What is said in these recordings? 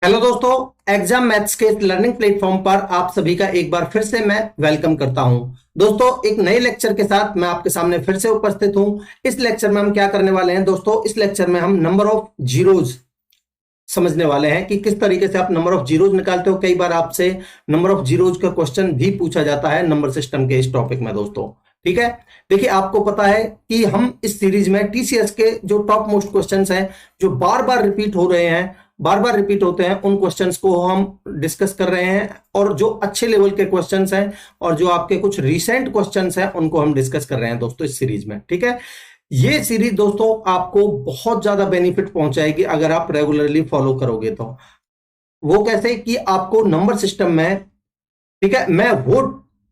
Hello दोस्तों, exam maths के learning platform पर आप सभी का एक बार फिर से मैं वेलकम करता हूं। दोस्तों, एक नए लेक्चर के साथ मैं आपके सामने फिर से उपस्थित हूं। इस लेक्चर में हम क्या करने वाले हैं दोस्तों, इस लेक्चर में हम नंबर ऑफ जीरोज समझने वाले हैं कि किस तरीके से आप नंबर ऑफ जीरोज निकालते हो। कई बार आपसे नंबर ऑफ जीरोज का क्वेश्चन भी पूछा जाता है नंबर सिस्टम के इस टॉपिक में दोस्तों। ठीक है, देखिए आपको पता है कि हम इस सीरीज में टीसीएस के जो टॉप मोस्ट क्वेश्चंस हैं, जो बार बार रिपीट हो रहे हैं, बार बार रिपीट होते हैं, उन क्वेश्चंस को हम डिस्कस कर रहे हैं। और जो अच्छे लेवल के क्वेश्चंस हैं और जो आपके कुछ रिसेंट क्वेश्चंस हैं, उनको हम डिस्कस कर रहे हैं दोस्तों इस सीरीज में। ठीक है, ये सीरीज दोस्तों आपको बहुत ज्यादा बेनिफिट पहुंचाएगी अगर आप रेगुलरली फॉलो करोगे तो। वो कैसे कि आपको नंबर सिस्टम में, ठीक है, मैं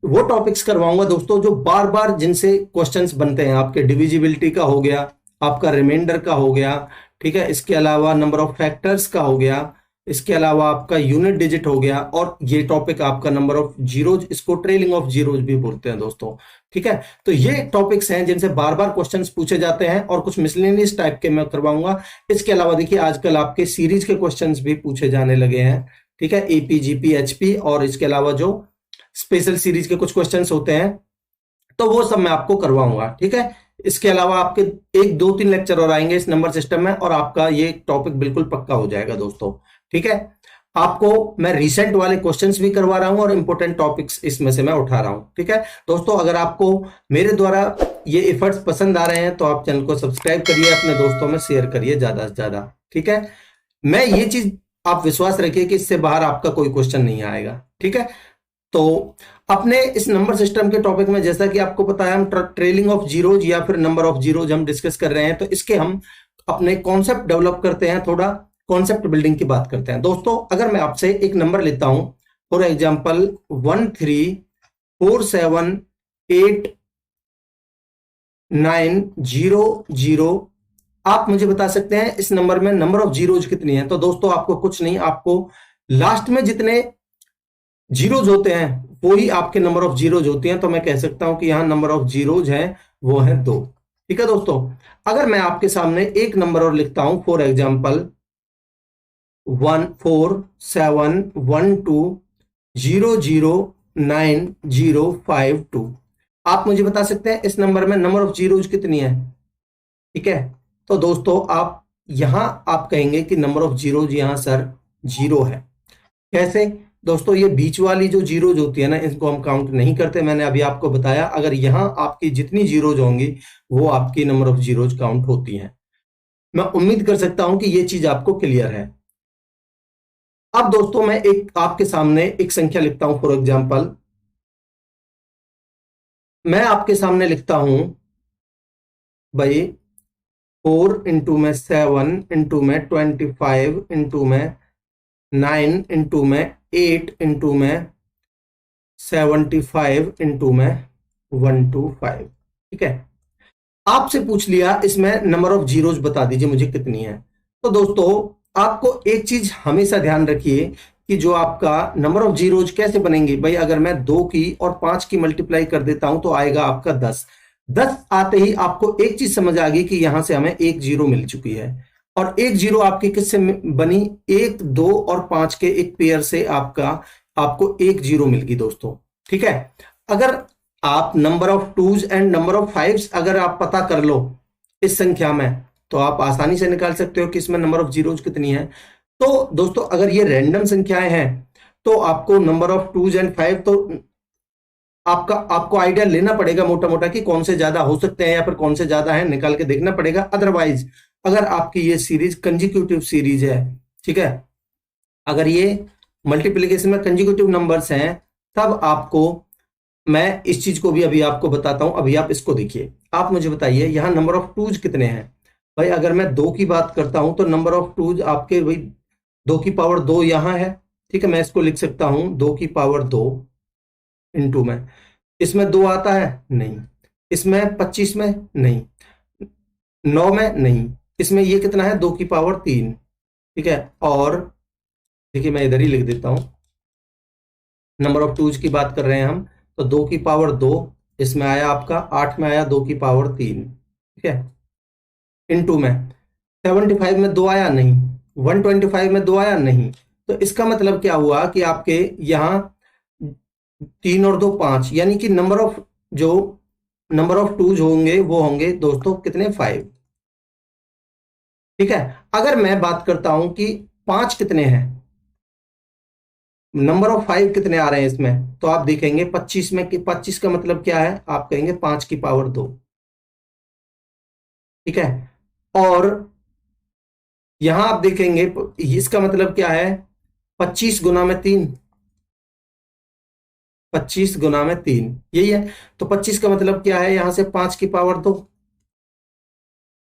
वो टॉपिक्स करवाऊंगा दोस्तों जो बार बार जिनसे क्वेश्चंस बनते हैं। आपके डिविजिबिलिटी का हो गया, आपका रिमाइंडर का हो गया, ठीक है, इसके अलावा नंबर ऑफ फैक्टर्स का हो गया, इसके अलावा आपका यूनिट डिजिट हो गया, और ये टॉपिक आपका नंबर ऑफ जीरोज, इसको ट्रेलिंग ऑफ जीरोज भी बोलते हैं दोस्तों। ठीक है, तो ये टॉपिक्स हैं जिनसे बार बार क्वेश्चंस पूछे जाते हैं और कुछ मिसलेनियस टाइप के मैं करवाऊंगा। इसके अलावा देखिए आजकल आपके सीरीज के क्वेश्चंस भी पूछे जाने लगे हैं। ठीक है, एपी जीपी एचपी, और इसके अलावा जो स्पेशल सीरीज के कुछ क्वेश्चंस होते हैं, तो वो सब मैं आपको करवाऊंगा। ठीक है, इसके अलावा आपके एक दो तीन लेक्चर और आएंगे इस नंबर सिस्टम में, और आपका ये टॉपिक बिल्कुल पक्का हो जाएगा दोस्तों। ठीक है, आपको मैं रिसेंट वाले क्वेश्चंस भी करवा रहा हूं और इंपॉर्टेंट टॉपिक्स इसमें से मैं उठा रहा हूं। ठीक है दोस्तों, अगर आपको मेरे द्वारा ये एफर्ट्स पसंद आ रहे हैं तो आप चैनल को सब्सक्राइब करिए, अपने दोस्तों में शेयर करिए ज्यादा से ज्यादा। ठीक है, मैं ये चीज आप विश्वास रखिए कि इससे बाहर आपका कोई क्वेश्चन नहीं आएगा। ठीक है, तो अपने इस नंबर सिस्टम के टॉपिक में जैसा कि आपको पता है, हम ट्रेलिंग ऑफ जीरोज या फिर नंबर ऑफ जीरोज हम डिस्कस कर रहे हैं। तो इसके हम अपने कॉन्सेप्ट डेवलप करते हैं, थोड़ा कॉन्सेप्ट बिल्डिंग की बात करते हैं दोस्तों। अगर मैं आपसे एक नंबर लेता हूं, फॉर एग्जांपल 13478900, आप मुझे बता सकते हैं इस नंबर में नंबर ऑफ जीरोज कितनी है। तो दोस्तों आपको कुछ नहीं, आपको लास्ट में जितने जीरोज होते हैं वो ही आपके नंबर ऑफ जीरोज होती हैं। तो मैं कह सकता हूं कि यहां नंबर ऑफ जीरोज है वो है 2। ठीक है दोस्तों, अगर मैं आपके सामने एक नंबर और लिखता हूं, फॉर एग्जांपल 14712009052, आप मुझे बता सकते हैं इस नंबर में नंबर ऑफ जीरोज कितनी है। ठीक है, तो दोस्तों आप यहां आप कहेंगे कि नंबर ऑफ जीरोज यहां सर 0 है। कैसे दोस्तों, ये बीच वाली जो जीरोज होती है ना, इसको हम काउंट नहीं करते। मैंने अभी आपको बताया, अगर यहां आपकी जितनी जीरोज होंगी वो आपकी नंबर ऑफ जीरोज काउंट होती हैं। मैं उम्मीद कर सकता हूं कि ये चीज आपको क्लियर है। अब दोस्तों मैं एक आपके सामने एक संख्या लिखता हूं, फॉर एग्जांपल मैं आपके सामने लिखता हूं भाई 4 इंटू में 7 इंटू में 25 इंटू में 9 इंटू में 8 इंटू में 75 इंटू में 125। ठीक है, आपसे पूछ लिया इसमें नंबर ऑफ जीरोज बता दीजिए मुझे कितनी है। तो दोस्तों आपको एक चीज हमेशा ध्यान रखिए कि जो आपका नंबर ऑफ जीरोज कैसे बनेंगे। भाई अगर मैं 2 की और 5 की मल्टीप्लाई कर देता हूं तो आएगा आपका 10। 10 आते ही आपको एक चीज समझ आ गई कि यहां से हमें एक जीरो मिल चुकी है। और एक जीरो आपकी किससे बनी, 1 2 और 5 के एक पेयर से आपको एक जीरो मिल गई दोस्तों। ठीक है, अगर आप number of twos and number of fives अगर आप पता कर लो इस संख्या में, तो आप आसानी से निकाल सकते हो कि इसमें नंबर ऑफ जीरोज कितनी है। तो दोस्तों अगर ये रैंडम संख्याएं हैं तो आपको number of twos and five, तो आपको आइडिया लेना पड़ेगा मोटा मोटा कि कौन से ज्यादा हो सकते हैं या फिर कौन से ज्यादा है, निकाल के देखना पड़ेगा। अदरवाइज अगर आपकी ये सीरीज कंजिक्यूटिव सीरीज है, ठीक है, अगर ये मल्टीप्लीकेशन में कंजिक्यूटिव नंबर्स हैं, तब आपको मैं इस चीज को भी अभी आपको बताता हूं। अभी आप इसको देखिए, आप मुझे बताइए यहां नंबर ऑफ टूज कितने हैं। भाई अगर मैं 2 की बात करता हूं तो नंबर ऑफ टूज आपके भाई 2 की पावर 2 यहां है। ठीक है, मैं इसको लिख सकता हूं 2 की पावर 2 इंटू में, इसमें 2 आता है नहीं, इसमें 25 में नहीं, 9 में नहीं, इसमें ये कितना है 2 की पावर 3। ठीक है, और देखिए मैं इधर ही लिख देता हूं, नंबर ऑफ टूज की बात कर रहे हैं हम, तो 2 की पावर 2 इसमें आया आपका 8 में आया 2 की पावर 3। ठीक है, इनटू में 75 में 2 आया नहीं, 125 में 2 आया नहीं, तो इसका मतलब क्या हुआ कि आपके यहाँ 3 और 2 5, यानी कि नंबर ऑफ टूज होंगे वो होंगे दोस्तों कितने, 5। ठीक है। अगर मैं बात करता हूं कि 5 कितने हैं, नंबर ऑफ 5 कितने आ रहे हैं इसमें, तो आप देखेंगे 25 में कि 25 का मतलब क्या है, आप कहेंगे 5 की पावर 2। ठीक है। और यहां आप देखेंगे इसका मतलब क्या है, 25 गुना में 3, 25 गुना में 3 यही है। तो 25 का मतलब क्या है, यहां से 5 की पावर 2।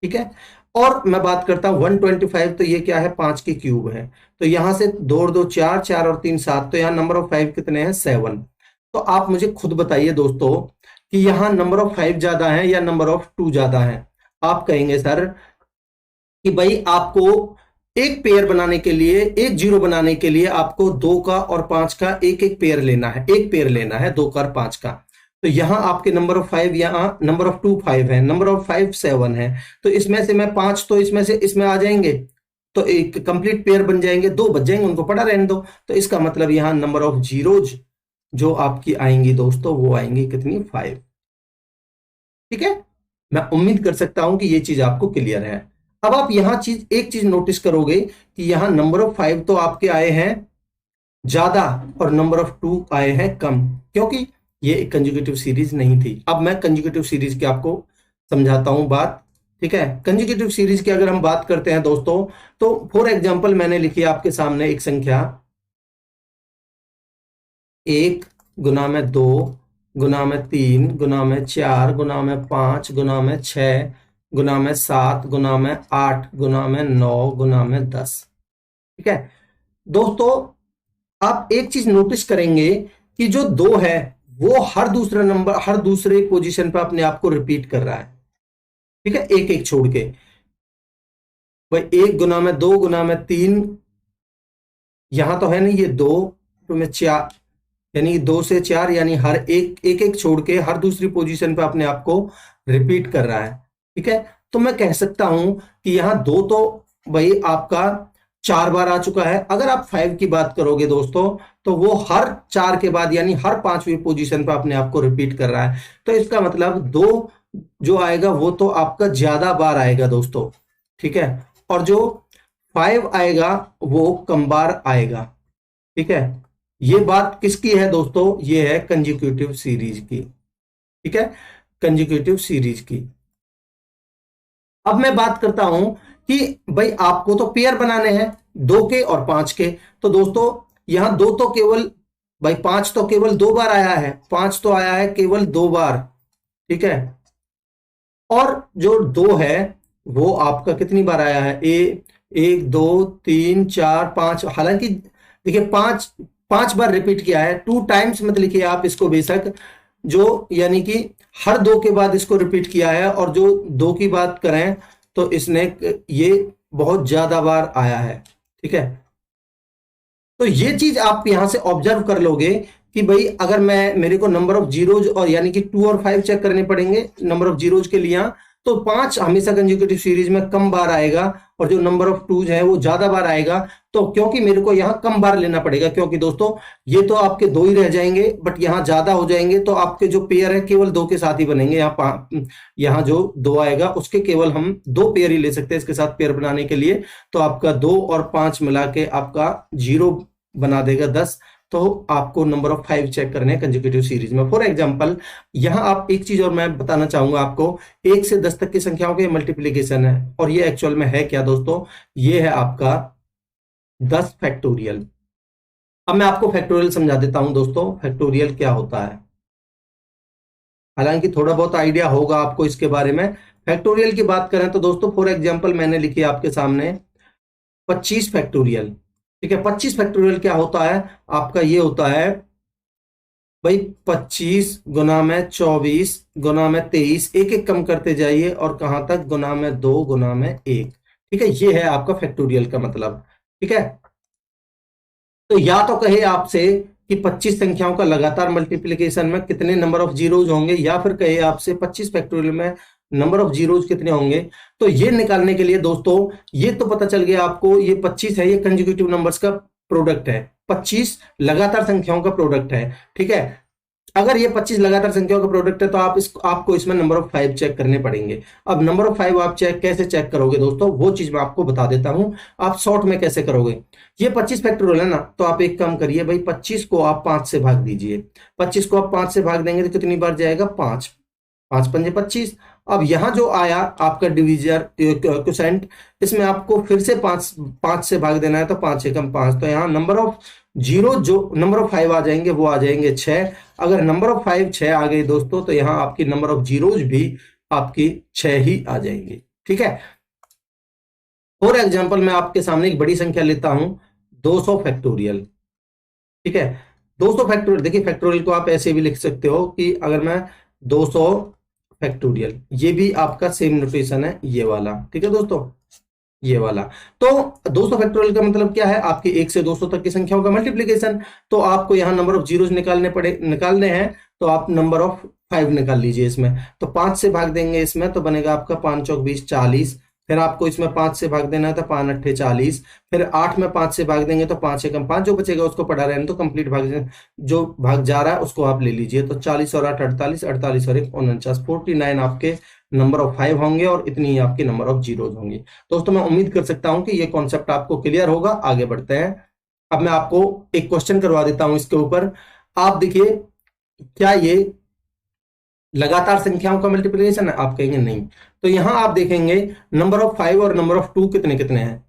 ठीक है। और मैं बात करता हूं 125, तो ये क्या है, 5 की क्यूब है। तो यहां से 2 और 2 4, 4 और 3 7, तो यहां नंबर ऑफ 5 कितने हैं, 7। तो आप मुझे खुद बताइए दोस्तों कि यहां नंबर ऑफ 5 ज्यादा है या नंबर ऑफ 2 ज्यादा है। आप कहेंगे सर कि भाई आपको एक पेयर बनाने के लिए, एक जीरो बनाने के लिए आपको 2 का और 5 का एक एक पेयर लेना है, एक पेयर लेना है 2 का और 5 का। तो यहां आपके नंबर ऑफ 5, यहां नंबर ऑफ 2 5 है, नंबर ऑफ 5 7 है। तो इसमें से मैं 5 तो इसमें से इसमें आ जाएंगे, तो एक कंप्लीट पेयर बन जाएंगे, 2 बच जाएंगे, उनको पड़ा रहने दो। तो इसका मतलब यहां नंबर ऑफ जीरोज जो आपकी आएंगी दोस्तों, वो आएंगी कितनी, 5। ठीक है। मैं उम्मीद कर सकता हूं कि ये चीज आपको क्लियर है। अब आप यहां एक चीज नोटिस करोगे कि यहां नंबर ऑफ 5 तो आपके आए हैं ज्यादा और नंबर ऑफ 2 आए हैं कम, क्योंकि ये एक कंजुगेटिव सीरीज नहीं थी। अब मैं कंजुगेटिव सीरीज की आपको समझाता हूं बात। ठीक है। कंजुगेटिव सीरीज की अगर हम बात करते हैं दोस्तों, तो फॉर एग्जांपल मैंने लिखी आपके सामने एक संख्या 1 गुना में 2 गुना में 3 गुना में 4 गुना में 5 गुना में 6 गुना में 7 गुना में 8 गुना में 9 गुना में 10। ठीक है दोस्तों, आप एक चीज नोटिस करेंगे कि जो 2 है वो हर दूसरा नंबर, हर दूसरे पोजीशन पर अपने आप को रिपीट कर रहा है। ठीक है, एक एक छोड़ के। भाई 1 गुना में 2 गुना में 3, यहां तो है नहीं ये 2, तो में 4, यानी 2 से 4, यानी हर एक एक एक छोड़ के हर दूसरी पोजीशन पे अपने आप को रिपीट कर रहा है। ठीक है। तो मैं कह सकता हूं कि यहां 2 तो भाई आपका 4 बार आ चुका है। अगर आप 5 की बात करोगे दोस्तों, तो वो हर 4 के बाद यानी हर 5वीं पोजीशन पे अपने आप को रिपीट कर रहा है। तो इसका मतलब 2 जो आएगा वो तो आपका ज्यादा बार आएगा दोस्तों। ठीक है। और जो 5 आएगा वो कम बार आएगा। ठीक है। ये बात किसकी है दोस्तों, ये है कंजिक्यूटिव सीरीज की। ठीक है, कंजिक्यूटिव सीरीज की। अब मैं बात करता हूं कि भाई आपको तो पेयर बनाने हैं 2 के और 5 के। तो दोस्तों यहां 2 तो केवल, भाई 5 तो केवल 2 बार आया है, 5 तो आया है केवल 2 बार। ठीक है। और जो 2 है वो आपका कितनी बार आया है, 1 2 3 4 5। हालांकि देखिए 5 बार रिपीट किया है, 2 टाइम्स मत लिखिए आप इसको बेशक, जो यानी कि हर 2 के बाद इसको रिपीट किया है। और जो 2 की बात करें तो इसने ये बहुत ज्यादा बार आया है। ठीक है। तो ये चीज आप यहां से ऑब्जर्व कर लोगे कि भाई अगर मेरे को नंबर ऑफ जीरोज और यानी कि 2 और 5 चेक करने पड़ेंगे नंबर ऑफ जीरोज के लिए, तो 5 हमेशा कंज्यूकेटिव सीरीज में कम बार आएगा और जो नंबर ऑफ टूज है वो ज्यादा बार आएगा। तो क्योंकि मेरे को यहां कम बार लेना पड़ेगा, क्योंकि दोस्तों ये तो आपके 2 ही रह जाएंगे, बट यहां ज्यादा हो जाएंगे, तो आपके जो पेयर है केवल 2 के साथ ही बनेंगे। यहाँ जो 2 आएगा उसके केवल हम 2 पेयर ही ले सकते हैं इसके साथ पेयर बनाने के लिए। तो आपका 2 और 5 मिला के आपका 0 बना देगा 10। तो आपको नंबर ऑफ 5 चेक करने हैं कंसेक्यूटिव सीरीज में। फॉर एग्जांपल यहां आप एक चीज और मैं बताना चाहूंगा आपको, 1 से 10 तक की संख्याओं के मल्टीप्लीकेशन है, और ये एक्चुअल में है क्या दोस्तों, ये है आपका 10 फैक्टोरियल। अब मैं आपको फैक्टोरियल समझा देता हूं दोस्तों, फैक्टोरियल क्या होता है। हालांकि थोड़ा बहुत आइडिया होगा आपको इसके बारे में। फैक्टोरियल की बात करें तो दोस्तों फॉर एग्जांपल मैंने लिखी आपके सामने 25 फैक्टोरियल। ठीक है, 25 फैक्टोरियल क्या होता है आपका, ये होता है भाई 25 गुना में 24 गुना में 23, एक एक कम करते जाइए और कहां तक, गुना में 2 गुना में 1। ठीक है, ये है आपका फैक्टोरियल का मतलब। ठीक है, तो या तो कहे आपसे कि 25 संख्याओं का लगातार मल्टीप्लीकेशन में कितने नंबर ऑफ जीरोज होंगे, या फिर कहे आपसे 25 फैक्टोरियल में नंबर ऑफ जीरोज कितने होंगे। तो ये निकालने के लिए दोस्तों ये तो पता चल गया आपको, ये 25 है, ये कंसेक्यूटिव नंबर्स का प्रोडक्ट है, 25 लगातार संख्याओं का प्रोडक्ट है, ठीक है। अगर ये 25 लगातार संख्याओं का प्रोडक्ट है तो आपको इसमें नंबर ऑफ 5 चेक करने पड़ेंगे। अब नंबर ऑफ 5 आप कैसे चेक करोगे दोस्तों, वो चीज मैं आपको बता देता हूं। आप शॉर्ट में कैसे करोगे, ये 25 फैक्टोरियल है ना, तो आप एक काम करिए भाई, 25 को आप 5 से भाग दीजिए। 25 को आप 5 से भाग देंगे तो कितनी बार जाएगा, 5, 5 पंजे 25। अब यहां जो आया आपका डिविजर क्वोशेंट, इसमें आपको फिर से 5 से भाग देना है, तो 5 एकम 5, तो यहाँ नंबर ऑफ जीरो, जो नंबर ऑफ 5 आ जाएंगे वो आ जाएंगे 6। अगर नंबर ऑफ 5 6 आ गई दोस्तों, तो यहाँ आपकी नंबर ऑफ जीरोज भी आपकी 6 ही आ जाएंगी, ठीक है। फॉर एग्जाम्पल मैं आपके सामने एक बड़ी संख्या लेता हूं, 200 फैक्टोरियल, ठीक है। 200 फैक्टोरियल, देखिए फैक्टोरियल को आप ऐसे भी लिख सकते हो कि अगर मैं 200 फैक्टोरियल, ये भी आपका सेम नोटेशन है ये वाला, ठीक है दोस्तों, ये वाला। तो 200 फैक्टोरियल का मतलब क्या है, आपकी 1 से 200 तक की संख्याओं का मल्टीप्लिकेशन। तो आपको यहां नंबर ऑफ जीरोज निकालने हैं, तो आप नंबर ऑफ 5 निकाल लीजिए इसमें। तो 5 से भाग देंगे इसमें, तो बनेगा आपका 5 चौक 20 40। फिर आपको इसमें 5 से भाग देना है, तो 5 अट्ठे 40। फिर 8 में 5 से भाग देंगे तो 5 एकम 5, जो बचेगा उसको पढ़ा रहे हैं, तो कंप्लीट भाग जो भाग जा रहा है उसको आप ले लीजिए। तो 40 और 8 48, 48 और 1 49, 49 आपके नंबर ऑफ 5 होंगे और इतनी ही आपकी नंबर ऑफ जीरोज होंगी। दोस्तों मैं उम्मीद कर सकता हूं कि ये कॉन्सेप्ट आपको क्लियर होगा। आगे बढ़ते हैं। अब मैं आपको एक क्वेश्चन करवा देता हूं इसके ऊपर। आप देखिए, क्या ये लगातार संख्याओं का मल्टीप्लिकेशन है, आप कहेंगे नहीं। तो यहां आप देखेंगे नंबर ऑफ 5 और नंबर ऑफ 2 कितने कितने हैं।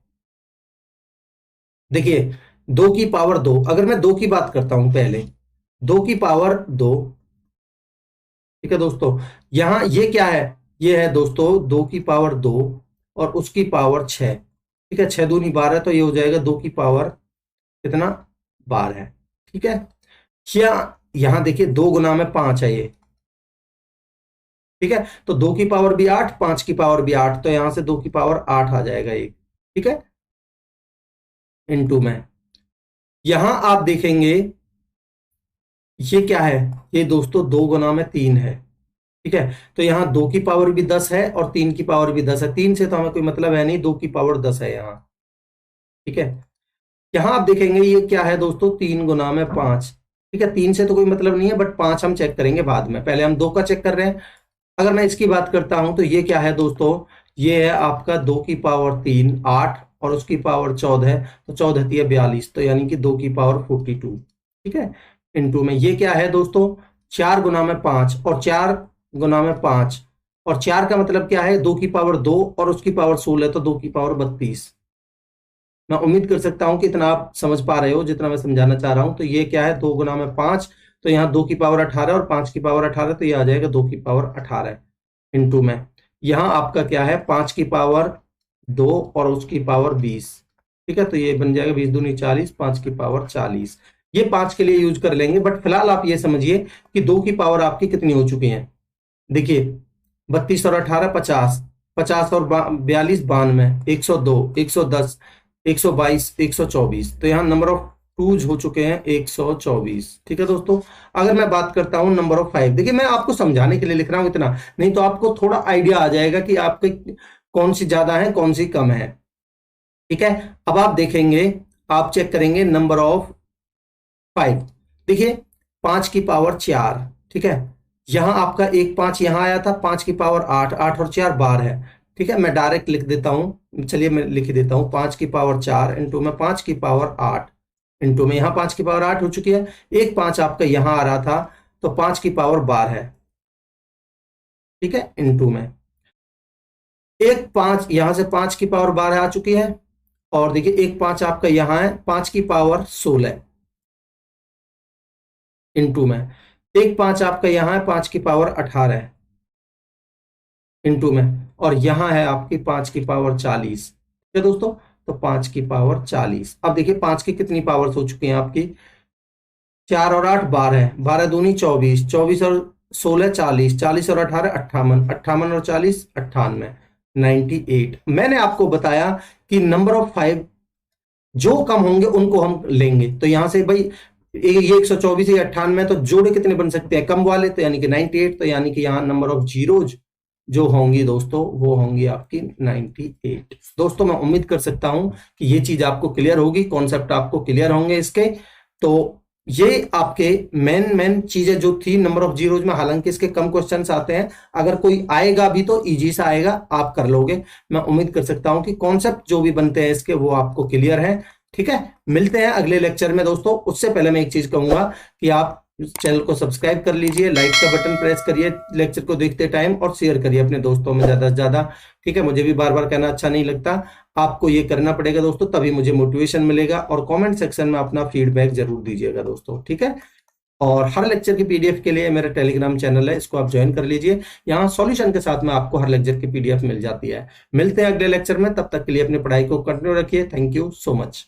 देखिए 2 की पावर 2, अगर मैं 2 की बात करता हूं पहले, 2 की पावर 2, ठीक है दोस्तों। यहां ये क्या है, ये है दोस्तों 2 की पावर 2 और उसकी पावर 6, ठीक है। 6 दूनी 12, तो ये हो जाएगा 2 की पावर कितना, 12, ठीक है। क्या यहां देखिए 2 गुना में 5 है ये, ठीक है। तो 2 की पावर भी 8, 5 की पावर भी 8, तो यहां से 2 की पावर 8 आ जाएगा एक, ठीक है, इनटू में। यहां आप देखेंगे ये क्या है, ये दोस्तों 2 गुना में 3 है, ठीक है। तो यहां 2 की पावर भी 10 है और 3 की पावर भी 10 है। 3 से तो हमें कोई मतलब है नहीं, 2 की पावर 10 है यहां, ठीक है। यहां आप देखेंगे ये क्या है दोस्तों, 3 गुना में 5, ठीक है। 3 से तो कोई मतलब नहीं है, बट 5 हम चेक करेंगे बाद में, पहले हम 2 का चेक कर रहे हैं। अगर मैं इसकी बात करता हूं तो ये क्या है दोस्तों, ये है आपका 2 की पावर 3 8 और उसकी पावर 14 है, तो 14 है 42, तो यानी कि 2 की पावर 42, ठीक है, इनटू में। ये क्या है दोस्तों, 4 गुना में 5 और 4 गुना में 5, और 4 का मतलब क्या है, 2 की पावर 2 और उसकी पावर 16, तो 2 की पावर 32। मैं उम्मीद कर सकता हूं कि इतना आप समझ पा रहे हो जितना मैं समझाना चाह रहा हूं। तो ये क्या है, 2 गुना में 5, तो यहाँ 2 की पावर 18 और 5 की पावर 18, तो ये आ जाएगा 2 की पावर 18 इनटू में। यहाँ आपका क्या है, 5 की पावर 2 और उसकी पावर 20, ठीक है। तो ये बन जाएगा 20 दूनी 40, 5 की पावर 40। ये 5 के लिए यूज कर लेंगे, बट फिलहाल आप ये समझिए कि 2 की पावर आपकी कितनी हो चुकी है। देखिए 32 और 18 50, 50 और 42 92, 102 110 122 124, तो यहाँ नंबर ऑफ टूज हो चुके हैं 124, ठीक है दोस्तों। अगर मैं बात करता हूं नंबर ऑफ 5, देखिए मैं आपको समझाने के लिए लिख रहा हूं इतना, नहीं तो आपको थोड़ा आइडिया आ जाएगा कि आपके कौन सी ज्यादा है कौन सी कम है, ठीक है। अब आप देखेंगे, आप चेक करेंगे नंबर ऑफ 5। देखिए 5 की पावर 4, ठीक है। यहां आपका एक 5 यहां आया था, 5 की पावर 8, 8 और 4 12 है, ठीक है। मैं डायरेक्ट लिख देता हूं, चलिए मैं लिख देता हूं, 5 की पावर 4 इंटू में 5 की पावर 8 इंटू में, यहां 5 की पावर 8 हो चुकी है। एक 5 आपका यहां आ रहा था, तो 5 की पावर 12 है, ठीक है, इंटू में। एक 5 यहां से 5 की पावर 12 आ चुकी है, और देखिए एक 5 आपका यहां है, 5 की पावर 16 इंटू में। एक 5 आपका यहां है, 5 की पावर 18 इंटू में, और यहां है आपकी 5 की पावर 40, ठीक है दोस्तों। तो 5 की पावर 40। अब देखिए 5 की कितनी पावर्स हो चुकी हैं आपकी, 4 और 8 12, 12 दूनी 24, 24 और 16 40, 40 और 18 58, 58 और 40 98, 98। मैंने आपको बताया कि नंबर ऑफ 5 जो कम होंगे उनको हम लेंगे। तो यहां से भाई ये 124 या 98, तो जोड़े कितने बन सकते हैं, कम वाले, तो यानी कि 98, तो यानी कि यहां नंबर ऑफ जीरोज जो होंगी दोस्तों वो होंगी आपकी 98। दोस्तों मैं उम्मीद कर सकता हूं कि ये चीज आपको क्लियर होगी, कॉन्सेप्ट आपको क्लियर होंगे इसके। तो ये आपके मेन चीजें जो थी नंबर ऑफ जीरोज में, हालांकि इसके कम क्वेश्चंस आते हैं, अगर कोई आएगा भी तो इजी सा आएगा, आप कर लोगे। मैं उम्मीद कर सकता हूं कि कॉन्सेप्ट जो भी बनते हैं इसके वो आपको क्लियर है। ठीक है, मिलते हैं अगले लेक्चर में दोस्तों। उससे पहले मैं एक चीज कहूंगा कि आप चैनल को सब्सक्राइब कर लीजिए, लाइक का बटन प्रेस करिए लेक्चर को देखते टाइम, और शेयर करिए अपने दोस्तों में ज्यादा से ज्यादा। ठीक है, मुझे भी बार बार कहना अच्छा नहीं लगता, आपको ये करना पड़ेगा दोस्तों, तभी मुझे मोटिवेशन मिलेगा। और कमेंट सेक्शन में अपना फीडबैक जरूर दीजिएगा दोस्तों। ठीक है, और हर लेक्चर की पीडीएफ के लिए मेरा टेलीग्राम चैनल है, इसको आप ज्वाइन कर लीजिए। यहाँ सॉल्यूशन के साथ में आपको हर लेक्चर की पीडीएफ मिल जाती है। मिलते हैं अगले लेक्चर में, तब तक के लिए अपनी पढ़ाई को कंटिन्यू रखिए। Thank you so much.